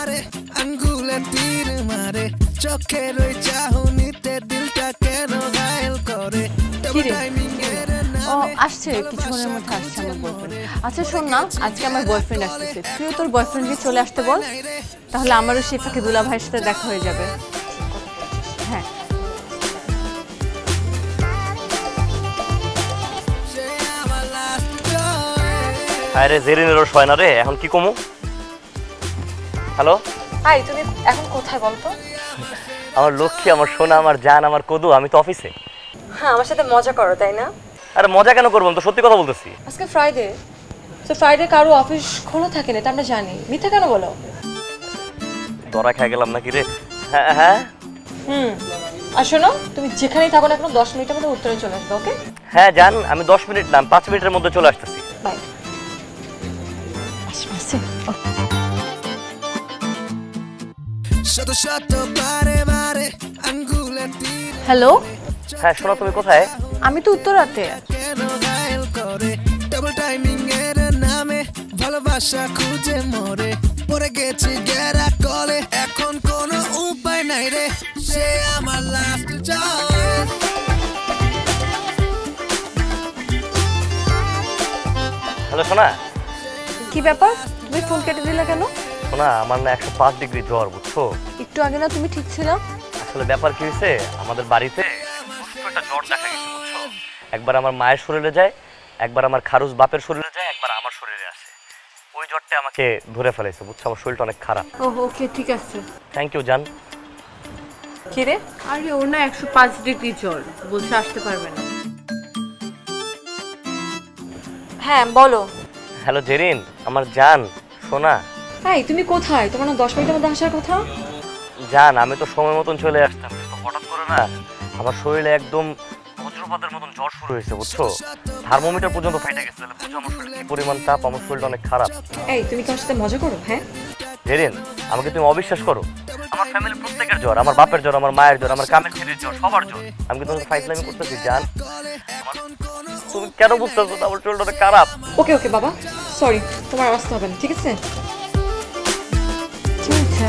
আঙ্গুলে তীর মারে, চোখের ওই চাহনিতে দিলটা কেন ঘায়ল করে। কি রে? ও আসছে, কিছুক্ষণের মধ্যে আসছে আমার বয়ফ্রেন্ড। আচ্ছা শোন না, আজকে আমার বয়ফ্রেন্ড আসতেছে, তুইও তোর বয়ফ্রেন্ডকে চলে আসতে বল, তাহলে আমারও সেই ফাঁকে দুলা ভাইয়ের সাথে দেখা হয়ে যাবে। হ্যাঁ। আরে জেরিনেরও হয় না রে, এখন কি কমু? হ্যালো হাই, তুমি এখন কোথায় বলো তো? আমার লক্ষ্মী, আমার সোনা, আমার জান, আমার কদু, আমি তো অফিসে। হ্যাঁ, আমার সাথে মজা করো তাই না? আরে মজা কেন করবো, আমি তো সত্যি কথা বলতেছি। আজকে ফ্রাইডে, তো ফ্রাইডে কারো অফিস খোলা থাকে না, এটা আমরা জানি। মিথ্যা কেন বলো? ধরা খেয়ে গেলাম নাকি রে? হ্যাঁ হ্যাঁ আর শোনো, তুমি যেখানেই থাকো না কেন 10 মিনিটের মধ্যে উত্তরে চলে আসবে, ওকে? হ্যাঁ জান, আমি 10 মিনিট না 5 মিনিটের মধ্যে চলে আসতেছি। বাই। আসছে। শত শত বারে বারে আঙ্গুলের তীর হ্যালো, হ্যাঁ শোনো, তুমি কোথায়? আমি তো উত্তরাতে। কেন ঘায়ল করে ডাবল টাইমিং এর নামে ভালোবাসা খুঁজে মরে পড়ে গেছি গেরা কলে এখন কোনো উপায় নাই রে সে আমার লাস্ট চয়েস হ্যালো সোনা। কি ব্যাপার, তুমি ফোন কেটে দিলে কেন? সোনা, আমার না 105 ডিগ্রি জ্বর, বুঝছো? একটু আগে না তুমি ঠিক ছিল? আসলে ব্যাপার কি হয়েছে, আমাদের বাড়িতে একটা জ্বর দেখা গেছে, বুঝছো? একবার আমার মায়ের শরীরে যায়, একবার আমার খারুস বাপের শরীরে যায়, একবার আমার শরীরে আসে। ওই জ্বরটা আমাকে ধরে ফেলেছে, বুঝছো? আমার শরীরটা অনেক খারাপ। ওকে, ঠিক আছে। থ্যাংক ইউ জান। কি রে? আরে ওর না 105 ডিগ্রি জ্বর, বলছে আসতে পারবে না। হ্যাঁ বলো। হ্যালো জেরিন, আমার জান, সোনা। এই তুমি কোথায়? তোমার না 10 মিনিটের মধ্যে আসার কথা। জান, আমি তো সময় মতন চলে আসতাম, কিন্তু হঠাৎ করে না আমার শরীরে একদম বজ্রপাতের মতন জ্বর শুরু হয়েছে, বুঝছো? থার্মোমিটার পর্যন্ত ফাইটে গেছে। তাহলে বুঝছো আমার শরীরে কি পরিমাণ তাপ, আমার শরীরটা অনেক খারাপ। এই তুমি কার সাথে মজা করো? হ্যাঁ জেরিন, আমাকে তুমি অবিশ্বাস করো, আমার ফ্যামিলির প্রত্যেকের জ্বর, আমার বাপের জ্বর, আমার মায়ের জ্বর, আমার কামের ছেলের জ্বর, সবার জ্বর। আমি কি তোমাকে ফাইজলামি করতেছি জান? তুমি কেন বুঝতেছো না আমার শরীরটা অনেক খারাপ? ওকে ওকে বাবা, সরি, তোমার আসতে হবে না, ঠিক আছে? কি হয়েছে?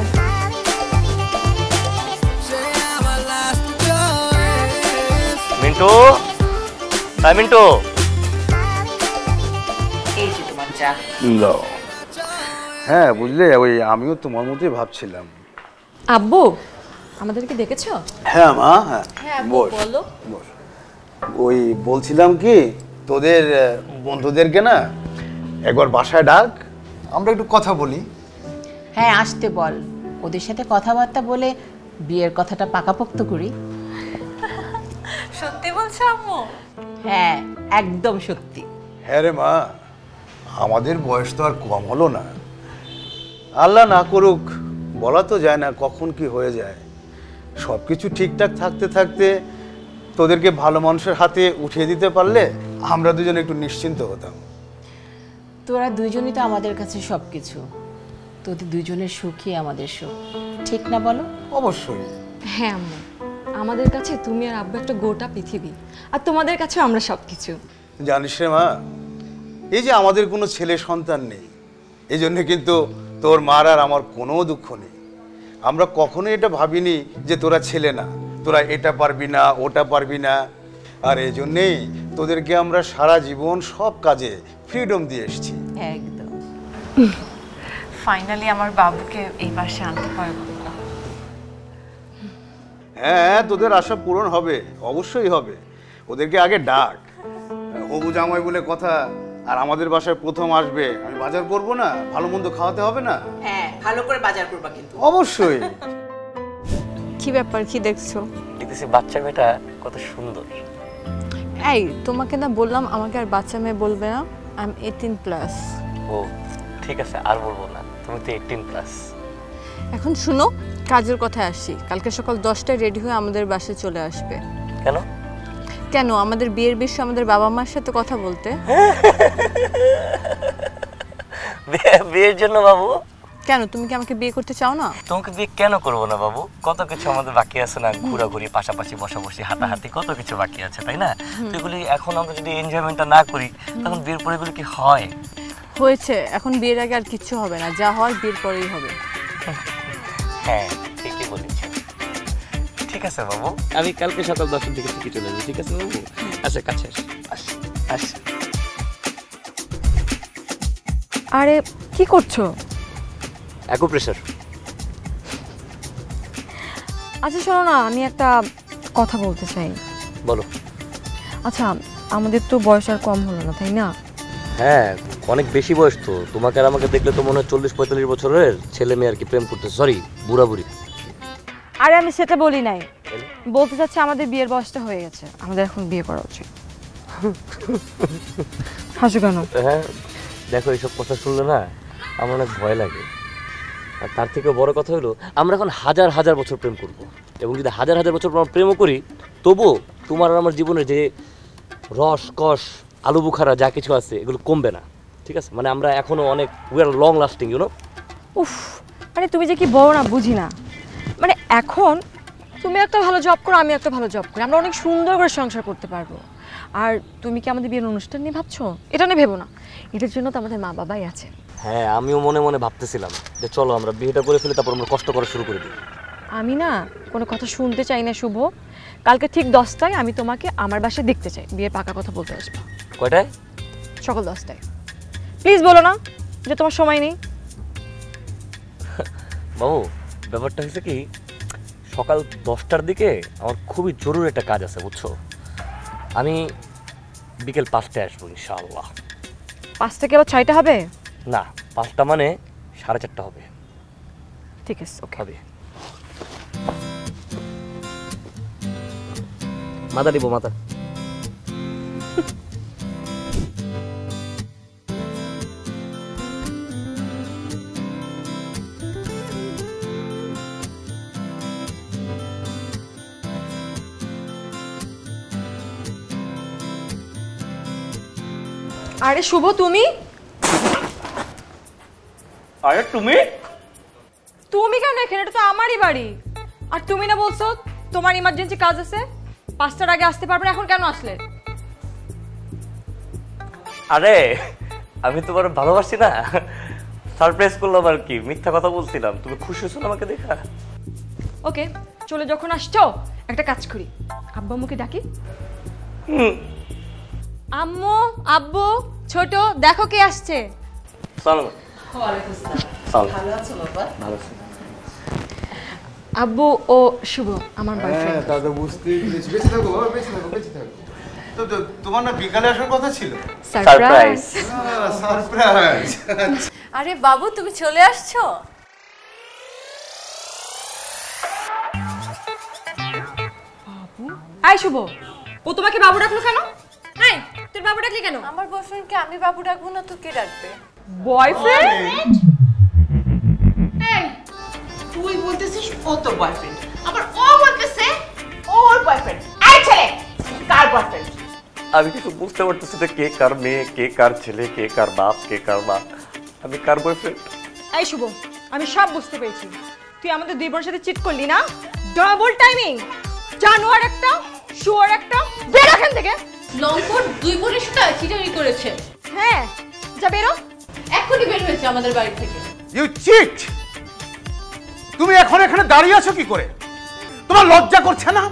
সে আমার লাস্ট চয়েস মিন্টু, হ্যাঁ মিন্টু। এই যে তোমার চা। হ্যাঁ বুঝলে, ওই আমিও তোমার মতোই ভাবছিলাম। আব্বু আমাদেরকে দেখেছো? হ্যাঁ মা, হ্যাঁ বস বলো। বস। ওই বলছিলাম কি, তোদের বন্ধুদেরকে না একবার বাসায় ডাক, আমরা একটু কথা বলি। হ্যাঁ আসতে বল, ওদের সাথে কথাবার্তা বলে বিয়ের কথাটা পাকাপোক্ত করি। সত্যি বলছো আম্মু? হ্যাঁ একদম সত্যি। হ্যাঁ রে মা, আমাদের বয়স তো আর কম হলো না। আল্লাহ না করুক, বলা তো যায় না কখন কি হয়ে যায়। সব কিছু ঠিকঠাক থাকতে থাকতে তোদেরকে ভালো মানুষের হাতে উঠিয়ে দিতে পারলে আমরা দুজনে একটু নিশ্চিন্ত হতাম। তোরা দুইজনই তো আমাদের কাছে সব কিছু, তোদের দুইজনের সুখই আমাদের সুখ, ঠিক না বলো? অবশ্যই। হ্যাঁ আম্মু, আমাদের কাছে তুমি আর আব্বু একটা গোটা পৃথিবী, আর তোমাদের কাছেও আমরা সব কিছু। জানিস রে মা, এই যে আমাদের কোনো ছেলে সন্তান নেই, এই জন্য কিন্তু তোর মার আর আমার কোনো দুঃখ নেই। আমরা কখনোই এটা ভাবিনি যে তোরা ছেলে না, তোরা এটা পারবি না, ওটা পারবি না। আর এই জন্যেই তোদেরকে আমরা সারা জীবন সব কাজে ফ্রিডম দিয়ে এসেছি। একদম। ফাইনালি আমার বাবুকে এই পাশে আনতে পারবো। হ্যাঁ, তোদের আশা পূরণ হবে, অবশ্যই হবে। ওদেরকে আগে ডাক, হবু জামাই বলে কথা। আর আমাদের বাসায় প্রথম আসবে, আমি বাজার করব না, ভালো মন্দ খাওয়াতে হবে না? হ্যাঁ ভালো করে বাজার করবা কিন্তু। অবশ্যই। কি ব্যাপার, কি দেখছো? দেখতেছি বাচ্চা মেয়েটা কত সুন্দর। এই তোমাকে না বললাম আমাকে আর বাচ্চা মেয়ে বলবে না, আই এম 18+। ও ঠিক আছে, আর বলবো না, তুমি তো 18+। এখন শুনো, কাজের কথায় আসি। কালকে সকাল 10টায় রেডি হয়ে আমাদের বাসায় চলে আসবে। কেন? কেন, আমাদের বিয়ের বিষয়ে আমাদের বাবা মার সাথে কথা বলতে। বিয়ের জন্য বাবু? কেন, তুমি কি আমাকে বিয়ে করতে চাও না? তোমাকে বিয়ে কেন করবো না বাবু? কত কিছু আমাদের বাকি আছে না, ঘোরাঘুরি, পাশাপাশি বসাবসি, হাঁটাহাঁটি, কত কিছু বাকি আছে, তাই না? তো এগুলি এখন আমরা যদি এনজয়মেন্টটা না করি, তখন বিয়ের পরে এগুলো কি হয়? হয়েছে, এখন বিয়ের আগে আর কিচ্ছু হবে না, যা হয় বিয়ের পরেই হবে। হ্যাঁ ঠিকই বলেছেন। ঠিক আছে বাবু, আমি কালকে সকাল 10টার দিকে ঠিকই চলে যাবো। ঠিক আছে বাবু? আচ্ছা কাছে আস। আরে কি করছো? অ্যাকুপ্রেশার। আচ্ছা শোনো না, আমি একটা কথা বলতে চাই। বলো। আচ্ছা আমাদের তো বয়স আর কম হলো না, তাই না? হ্যাঁ অনেক বেশি বয়স তো, তোমাকে আর আমাকে দেখলে তো মনে হয় 40-45 বছরের ছেলে মেয়ে আর কি প্রেম করতে, সরি বুড়া বুড়ি। আরে আমি সেটা বলি নাই, বলতে চাচ্ছি আমাদের বিয়ের বয়সটা হয়ে গেছে, আমাদের এখন বিয়ে করা উচিত। হাসো কেন? হ্যাঁ দেখো, এইসব কথা শুনলে না আমার অনেক ভয় লাগে। আর তার থেকে বড় কথা হলো আমরা এখন হাজার হাজার বছর প্রেম করব, এবং যদি হাজার হাজার বছর আমরা প্রেমও করি তবুও তোমার আর আমার জীবনের যে রস কষ আলু বুখারা যা কিছু আছে এগুলো কমবে না, ঠিক আছে? মানে আমরা এখনো অনেক we are long lasting, you know. উফ, মানে তুমি যে কি বলো না বুঝি না। মানে এখন তুমি একটা ভালো জব করো, আমি একটা ভালো জব করি, আমরা অনেক সুন্দর করে সংসার করতে পারবো। আর তুমি কি আমাদের বিয়ের অনুষ্ঠান নিয়ে ভাবছো? এটা নিয়ে ভেবো না, এটার জন্য তো আমাদের মা বাবাই আছে। হ্যাঁ, আমিও মনে মনে ভাবতেছিলাম যে চলো আমরা বিয়েটা করে ফেলি, তারপর আমরা কষ্ট করা শুরু করে দিই। আমি না কোনো কথা শুনতে চাই না শুভ। কালকে ঠিক 10টায় আমি তোমাকে আমার বাসায় দেখতে চাই, বিয়ের পাকা কথা বলতে আসবো। কয়টায়? সকাল 10টায়। প্লিজ বলো না যে তোমার সময় নেই। বাবু, ব্যাপারটা হয়েছে কি, সকাল 10টার দিকে আমার খুবই জরুরি একটা কাজ আছে, বুঝছো? আমি বিকেল 5টায় আসবো ইনশাআল্লাহ। 5 থেকে আবার 6টা হবে? না, 5টা মানে 4:30 হবে। ঠিক আছে, ওকে। হবে। মাথা দিব মাথা। আরে শুভ, তুমি? আরে তুমি? তুমি কেন এখানে? এটা তো আমারই বাড়ি। আর তুমি না বলছো তোমার ইমার্জেন্সি কাজ আছে, 5টার আগে আসতে পারবে না, এখন কেন আসলে? আরে আমি তোমার ভালোবাসি না, সারপ্রাইজ করলাম আর কি, মিথ্যা কথা বলছিলাম। তুমি খুশি হয়েছো না আমাকে দেখা? ওকে, চলে যখন আসছো একটা কাজ করি, আব্বু আম্মুকে ডাকি। আম্মু, আব্বু, ছোট, দেখো কে আসছে। চলো। ভালো আছো বাবা? ভালো আছি। আব্বু ও শুভ আমার বয়ফ্রেন্ড। দাদা বুঝতেই পেরেছি। বেঁচে থাকো বাবা, বেঁচে থাকো, বেঁচে থাকো। তো তোমার না বিকালে আসার কথা ছিল? সারপ্রাইজ। সারপ্রাইজ। আরে বাবু, তুমি চলে আসছো? আই শুভ, ও তোমাকে বাবু ডাকলো কেন? হ্যাঁ, তোর বাবু ডাকলি কেন? আমার বয়ফ্রেন্ডকে আমি বাবু ডাকবো না তো কে ডাকবে? বয়ফ্রেন্ড? এই তুই বলতেছিস ও তোর বয়ফ্রেন্ড, আবার ও বলতেছে ওর বয়ফ্রেন্ড। এই ছেলে, কার বয়ফ্রেন্ড? আমি কিছু বুঝতে পারতেছি না, কে কার মেয়ে, কে কার ছেলে, কে কার বাপ, কে কার মা, আমি কার বয়ফ্রেন্ড? এই শুভ, আমি সব বুঝতে পেরেছি। তুই আমাদের দুই বোনের সাথে চিট করলি না? ডাবল টাইমিং, জানোয়ার একটা, শুয়োর একটা। বের এখান থেকে। লঙ্কন দুই বোনের সাথে চিটারি করেছে। হ্যাঁ, যা বেরো। এখনই বের হয়েছে আমাদের বাড়ি থেকে। You cheat! তুমি এখন এখানে দাঁড়িয়ে আছো কি করে? তোমার লজ্জা করছে না?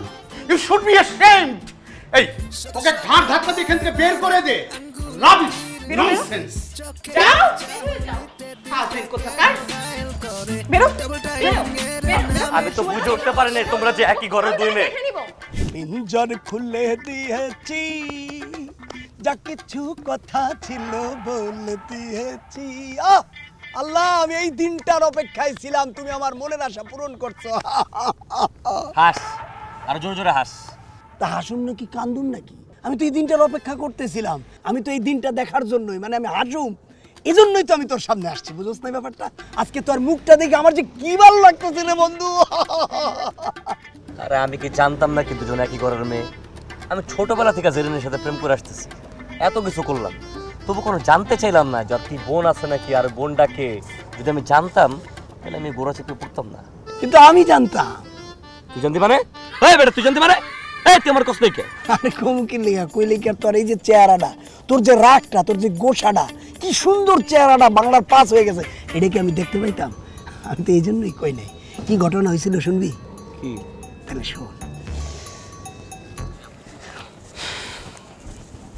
You should be ashamed. এই ওকে ঘাড় ধাক্কা দিয়ে এখান থেকে বের করে দে। Rubbish, nonsense. যাও হাজবেন্ড কোথাকার, বেরো। আমি তো বুঝে উঠতে পারি না তোমরা যে একই ঘরের দুই মেয়ে। পিঞ্জর খুলে দিয়েছি, যা কিছু কথা ছিল বলে দিয়েছি। আল্লাহ, আমি এই দিনটার অপেক্ষায় ছিলাম, তুমি আমার মনের আশা পূরণ করছো। হাস, আর জোরে জোরে হাস। তা হাসুন নাকি কান্দুন নাকি? আমি তো এই দিনটার অপেক্ষা করতেছিলাম, আমি তো এই দিনটা দেখার জন্যই, মানে আমি হাসুম এজন্যই তো আমি তোর সামনে আসছি, বুঝছ না ব্যাপারটা? আজকে তোর মুখটা দেখে আমার যে কি ভালো লাগতেছে রে বন্ধু। আরে আমি কি জানতাম না কি দুজন একই ঘরের মেয়ে? আমি ছোটবেলা থেকে জেরিনের সাথে প্রেম করে আসতেছি, এত কিছু করলাম, তবু কোনো জানতে চাইলাম না যে কি বোন আছে নাকি, আর বোনটাকে যদি আমি জানতাম তাহলে আমি গোড়া চেপে পড়তাম না। কিন্তু আমি জানতাম। তুই জানতে মানে? এই বেটা, তুই জানতে মানে? এই তুই আমার কষ্ট কে? আরে কমকি লিগা কই লিগা তোর এই যে চেহারাটা, তোর যে রাগটা, তোর যে গোসাটা, কি সুন্দর চেহারাটা বাংলার পাস হয়ে গেছে, এটা কি আমি দেখতে পাইতাম? আমি তো এই জন্যই কই নাই। কি ঘটনা হয়েছিল শুনবি? কি? তাহলে শোন।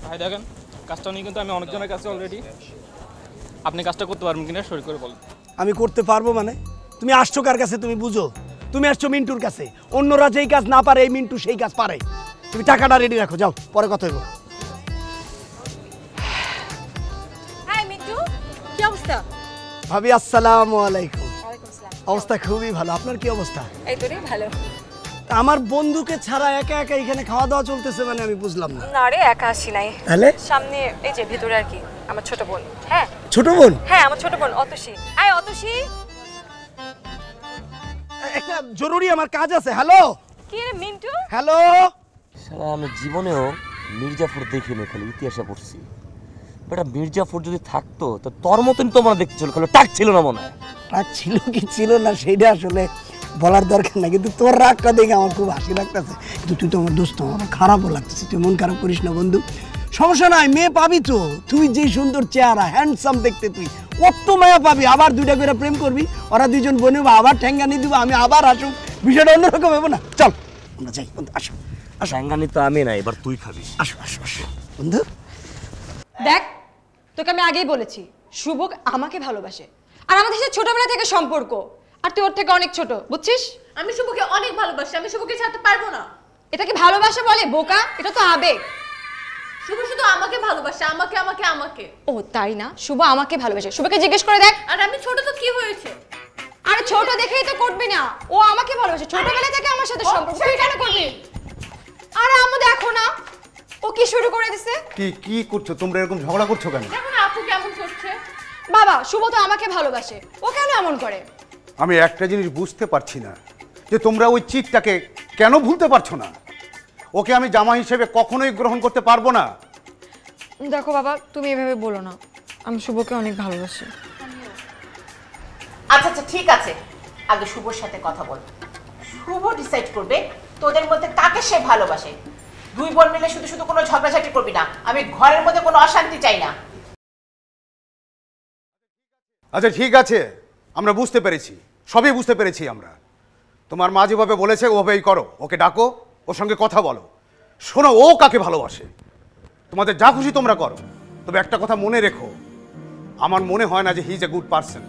ভাই দেখেন, কাজটা নিয়ে কিন্তু আমি অনেকজনের কাছে অলরেডি। আপনি কাজটা করতে পারবেন কিনা সই করে বলেন। আমি করতে পারবো মানে? তুমি আসছো কার কাছে তুমি বুঝো? তুমি আসছো মিন্টুর কাছে। অন্যরা যেই কাজ না পারে এই মিন্টু সেই কাজ পারে। তুমি টাকাটা রেডি রাখো, যাও, পরে কথা হইব। হাই মিন্টু, কি অবস্থা? ভাবি আসসালামু আলাইকুম। অবস্থা খুবই ভালো, আপনার কি অবস্থা? এই তো রে ভালো। আমার বন্ধুকে ছাড়া একা একা এখানে খাওয়া দাওয়া চলতেছে, মানে আমি বুঝলাম না। না রে, একা আসি নাই। তাহলে সামনে এই যে ভিতরে আর কি আমার ছোট বোন। হ্যাঁ ছোট বোন? হ্যাঁ, আমার ছোট বোন অতসী। আয় অতসী। একটা জরুরি আমার কাজ আছে। হ্যালো কি রে মিন্টু? হ্যালো। শালা আমি জীবনেও মির্জাফর দেখিনি, খালি ইতিহাসে পড়ছি। বেটা মির্জাফর যদি থাকতো তো তোর মতন তো মনে দেখতে ছিল, খালি টাক ছিল না মনে হয়। রাগ ছিল কি ছিল না সেটা আসলে বলার দরকার না, কিন্তু তোর রাগটা দেখে আমার খুব হাসি লাগতেছে। কিন্তু তুই তো আমার দোস্ত, আমার খারাপও লাগতেছে। তুই মন খারাপ করিস না বন্ধু, সমস্যা নাই, মেয়ে পাবি তো। তুই যে সুন্দর চেহারা, হ্যান্ডসাম দেখতে, তুই কত মায়া পাবি। আবার দুইটা করে প্রেম করবি, ওরা দুইজন বোনে আবার ঠ্যাঙ্গানি দিব, আমি আবার আসুক, বিষয়টা অন্যরকম হবে না? চল আমরা যাই বন্ধু, আসো। ঠ্যাঙ্গানি তো আমি না, এবার তুই খাবি। আসো আসো আসো বন্ধু। দেখ, তোকে আমি আগেই বলেছি শুভ আমাকে ভালোবাসে, আর আমাদের সাথে ছোটবেলা থেকে সম্পর্ক, আর তুই ওর থেকে অনেক ছোট, বুঝছিস? আমি শুভকে অনেক ভালোবাসি, আমি শুভকে ছাড়তে পারবো না। এটা কি ভালোবাসা বলে বোকা? এটা তো আবেগ। শুভ শুধু আমাকে ভালোবাসে, আমাকে আমাকে আমাকে। ও তাই না? শুভ আমাকে ভালোবাসে, শুভকে জিজ্ঞেস করে দেখ। আর আমি ছোট তো কি হয়েছে? আরে ছোট দেখেই তো করবি না, ও আমাকে ভালোবাসে, ছোটবেলা থেকে আমার সাথে সম্পর্ক, তুই কেন করবি? আরে আমু দেখো না ও কি শুরু করে দিছে। কি কি করছো তোমরা, এরকম ঝগড়া করছো কেন? দেখো না আপু কেমন করছে। বাবা শুভ তো আমাকে ভালোবাসে, ও কেন এমন করে? আমি একটা জিনিস বুঝতে পারছি না, যে তোমরা ওই চিটটাকে কেন ভুলতে পারছো না। ওকে আমি জামা হিসেবে কখনোই গ্রহণ করতে পারবো না। দেখো বাবা, তুমি এভাবে বলো না, আমি শুভকে অনেক ভালোবাসি। আচ্ছা আচ্ছা ঠিক আছে, আগে শুভর সাথে কথা বল। শুভ ডিসাইড করবে তোদের মধ্যে কাকে সে ভালোবাসে। দুই বোন মিলে শুধু শুধু কোনো ঝগড়াঝাটি করবি না, আমি ঘরের মধ্যে কোনো অশান্তি চাই না। আচ্ছা ঠিক আছে, আমরা বুঝতে পেরেছি, সবই বুঝতে পেরেছি আমরা। তোমার মা যেভাবে বলেছে ওভাবেই করো, ওকে ডাকো, ওর সঙ্গে কথা বলো, শোনো ও কাকে ভালোবাসে। তোমাদের যা খুশি তোমরা করো, তবে একটা কথা মনে রেখো, আমার মনে হয় না যে he is a good person.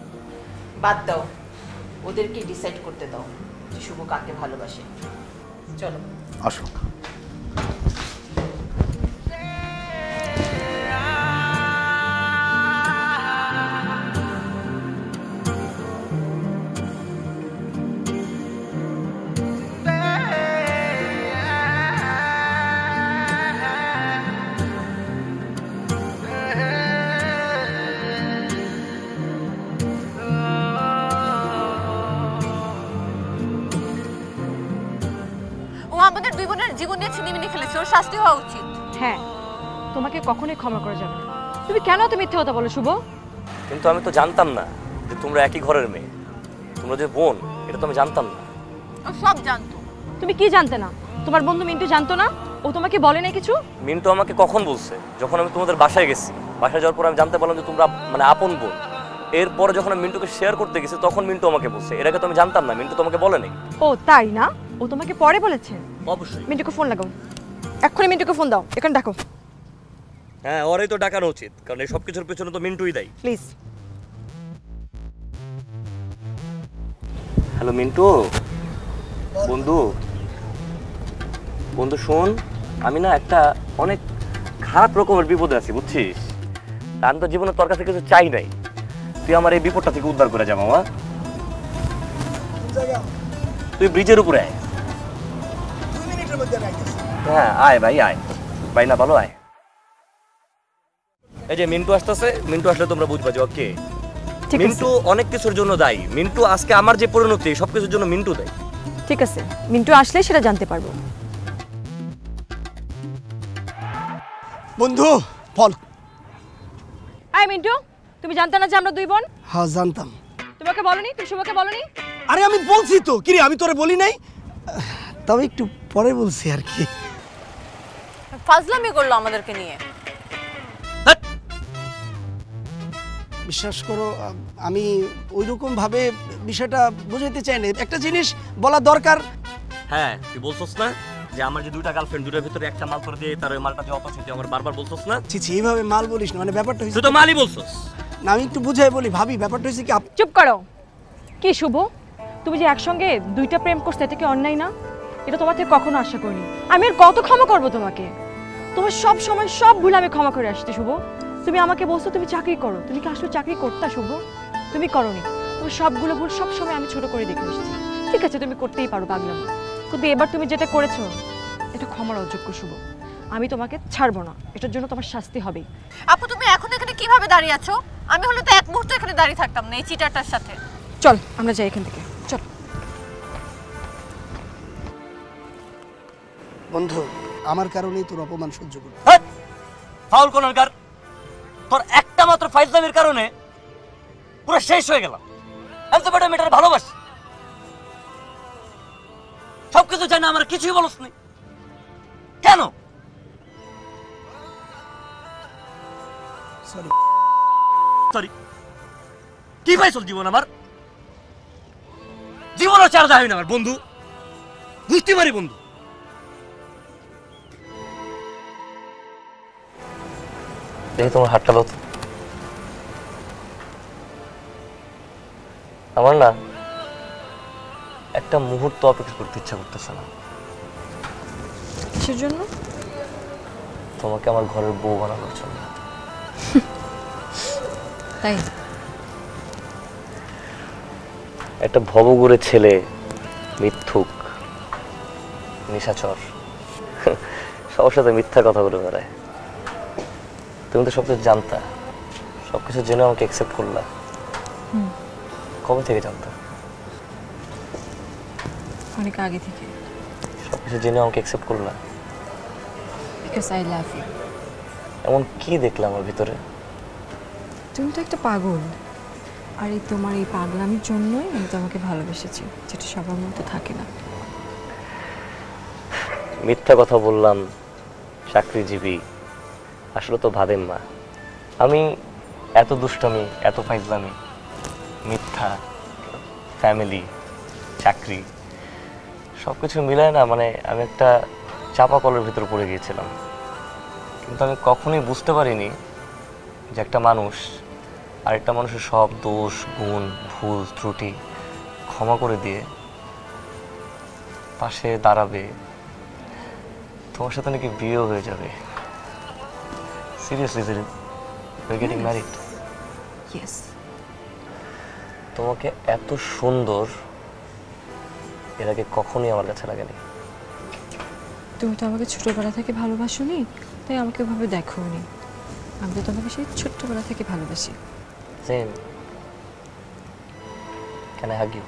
বাদ দাও, ওদেরকে ডিসাইড করতে দাও যে শুভ কাকে ভালোবাসে। চলো আসো। ও আমাদের দুই বোনের জীবন নিয়ে ছিনিমিনি খেলেছে, ওর শাস্তি হওয়া উচিত। হ্যাঁ, তোমাকে কখনোই ক্ষমা করা যাবে না। তুমি কেন এত মিথ্যে কথা বলো শুভ? কিন্তু আমি তো জানতাম না যে তোমরা একই ঘরের মেয়ে, তোমরা যে বোন, এটা তো আমি জানতাম না। ও সব জানতো। তুমি কি জানতে না? তোমার বন্ধু মিন্টু জানতো না? ও তোমাকে বলে না কিছু? মিন্টু আমাকে কখন বলছে? যখন আমি তোমাদের বাসায় গেছি। বাসায় যাওয়ার পর আমি জানতে পারলাম যে তোমরা মানে আপন বোন। এরপরে যখন আমি মিন্টুকে শেয়ার করতে গেছি তখন মিন্টু আমাকে বলছে, এর আগে তো আমি জানতাম না, মিন্টু তোমাকে বলে নাই। ও তাই না? ও তোমাকে পরে বলেছে? অবশ্যই। মিন্টুকে ফোন লাগাও, এক্ষুনি মিন্টুকে ফোন দাও, এখানে ডাকো। হ্যাঁ, ওরাই তো ডাকানো উচিত, কারণ এই সব কিছুর পেছনে তো মিন্টুই দায়ী। প্লিজ। হ্যালো মিন্টু, বন্ধু বন্ধু শোন, আমি না একটা অনেক খারাপ রকমের বিপদে আছি, বুঝছিস? তা আমি তো জীবনে তোর কাছে কিছু চাই নাই, তুই আমার এই বিপদটা থেকে উদ্ধার করে যা মামা। তুই ব্রিজের উপরে আয়। হ্যাঁ আয় ভাই, আয় ভাই, না ভালো আয়। এই যে মিন্টু আসতেছে, মিন্টু আসলে তোমরা বুঝবা যে ওকে। মিন্টু অনেক কিছুর জন্য দায়ী। মিন্টু আজকে আমার যে পরিণতি, সবকিছুর জন্য মিন্টু দায়ী। ঠিক আছে, মিন্টু আসলে সেটা জানতে পারবো। বন্ধু বল। আই মিন্টু, তুমি জানতে না যে আমরা দুই বোন? হ্যাঁ জানতাম। তোমাকে বলনি? তুমি শুভকে বলনি? আরে আমি বলছি তো, কিরে আমি তোরে বলি নাই? তবে একটু পরে বলছি আর কি। ফাজলামি করলো আমাদেরকে নিয়ে। বিশ্বাস করো, আমি ওইরকম ভাবে বিষয়টা বুঝাইতে চাই না। একটা জিনিস বলা দরকার। হ্যাঁ, তুই বলছস না যে আমার যে দুইটা গার্লফ্রেন্ড, দুইটার ভিতরে একটা মাল করে দিয়ে তার ওই মালটা যে অপছন্দ, তুই আমার বারবার বলছস না? ছি এইভাবে মাল বলিস না, মানে ব্যাপারটা তুই তো মালই বলছস না। আমি একটু বুঝাই বলি, ভাবি ব্যাপারটা হয়েছে কি। চুপ করো। কি শুভ, তুমি যে একসঙ্গে দুইটা প্রেম করছো, এটা কি অন্যায় না? এটা তোমার থেকে কখনো আশা করিনি। আমি আর কত ক্ষমা করবো তোমাকে? তোমার সব সময় সব ভুল আমি ক্ষমা করে আসছি শুভ। তুমি আমাকে বলছো তুমি চাকরি করো, তুমি কি আসলে চাকরি করতা শুভ? তুমি করোনি। তোমার সবগুলো ভুল সব সময় আমি ছোট করে দেখে এসেছি। ঠিক আছে, তুমি করতেই পারো পাগলামি, কিন্তু এবার তুমি যেটা করেছো এটা ক্ষমার অযোগ্য শুভ। আমি তোমাকে ছাড়বো না, এটার জন্য তোমার শাস্তি হবেই। আপু তুমি এখন এখানে কিভাবে দাঁড়িয়ে আছো? আমি হলে তো এক মুহূর্ত এখানে দাঁড়িয়ে থাকতাম না এই চিটারটার সাথে। চল আমরা যাই এখান থেকে, চল। বন্ধু আমার কারণেই তোর অপমান সহ্য করতে ফাউল কোনার, তোর একটা মাত্র ফাইজলামির কারণে পুরো শেষ হয়ে গেলাম। আমি তো বেটা মেয়েটার ভালোবাসি, সবকিছু জানি, আমার কিছুই বলস নি কেন? সরি সরি কি পাইছিল জীবন আমার? জীবনও চার দাবি না আমার বন্ধু, বুঝতে পারি বন্ধু। দেখি তোমার হাতটা লো। আমার না একটা মুহূর্ত অপেক্ষা করতে ইচ্ছা করতেছে না। কিসের জন্য? তোমাকে আমার ঘরের বউ বানানোর জন্য। তাই? একটা ভবঘুরে ছেলে, মিথ্যুক, নিশাচর, সবার সাথে মিথ্যা কথা বলে বেড়ায়। তুমি তো সবকিছু জানতা, সবকিছু জেনে আমাকে অ্যাকসেপ্ট করলা। কবে থেকে জানতা? অনেক আগে থেকে। সবকিছু জেনে আমাকে অ্যাকসেপ্ট করলা বিকজ আই লাভ ইউ। এমন কি দেখলে আমার ভিতরে? তুমি তো একটা পাগল, আর এই তোমার এই পাগলামির জন্যই আমি তোমাকে ভালোবেসেছি, যেটা সবার মধ্যে থাকে না। মিথ্যা কথা বললাম, চাকরিজীবী, আসলে তো ভাদেন মা। আমি এত দুষ্টামি, এত ফাইজলামি, মিথ্যা, ফ্যামিলি, চাকরি, সব কিছু মিলায় না, মানে আমি একটা চাপা কলের ভিতরে পড়ে গিয়েছিলাম। কিন্তু আমি কখনোই বুঝতে পারিনি যে একটা মানুষ আরেকটা মানুষের সব দোষ, গুণ, ভুল, ত্রুটি ক্ষমা করে দিয়ে পাশে দাঁড়াবে, তোমার সাথে নাকি বিয়েও হয়ে যাবে। Seriously we are getting married. Yes. তোমাকে এত সুন্দর এর আগে কখনোই আমার কাছে লাগেনি। তুমি তো আমাকে ছোটবেলা থেকে ভালোবাসোনি, তাই আমাকে ওভাবে দেখোনি। আমি তো তোমাকে সেই ছোট্টবেলা থেকে ভালোবাসি। Same. Can I hug you?